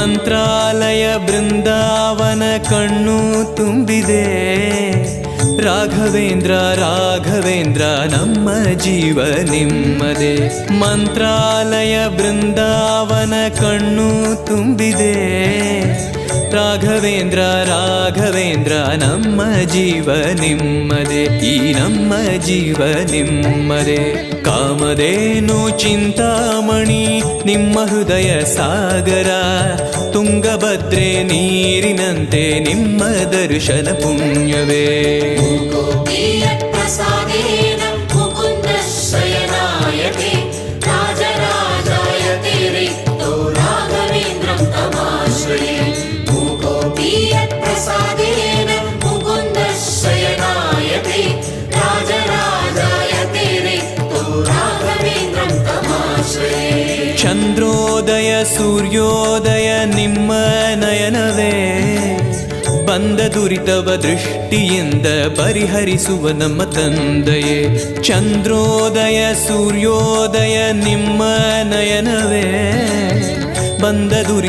ಮಂತ್ರಾಲಯ ಬೃಂದಾವನ ಕಣ್ಣು ತುಂಬಿದೆ. ರಾಘವೇಂದ್ರ ರಾಘವೇಂದ್ರ ನಮ್ಮ ಜೀವ ನಿಮ್ಮದೇ. ಮಂತ್ರಾಲಯ ಬೃಂದಾವನ ಕಣ್ಣು ತುಂಬಿದೆ. ರಾಘವೇಂದ್ರ ರಾಘವೇಂದ್ರ ನಮ್ಮ ಜೀವ ನಿಮ್ಮದೇ. ಈ ನಮ್ಮ ಜೀವ ನಿಮ್ಮದೇ. ಕಾಮಧೇನು ಚಿಂತಾಮಣಿ ನಿಮ್ಮ ಹೃದಯ ಸಾಗರ. ತುಂಗಭದ್ರೆ ನೀರಿನಂತೆ ನಿಮ್ಮ ದರ್ಶನ ಪುಣ್ಯವೇ. ಚಂದ್ರೋದಯ ಸೂರ್ಯೋದಯ ನಿಮ್ಮ ನಯನವೇ. ಬಂದ ದುರಿತವ ದೃಷ್ಟಿಯಿಂದ ಪರಿಹರಿಸುವ ನಮ್ಮ ತಂದೆಯೇ. ಚಂದ್ರೋದಯ ಸೂರ್ಯೋದಯ ನಿಮ್ಮ ನಯನವೇ. ಬಂದ ದುರಿತ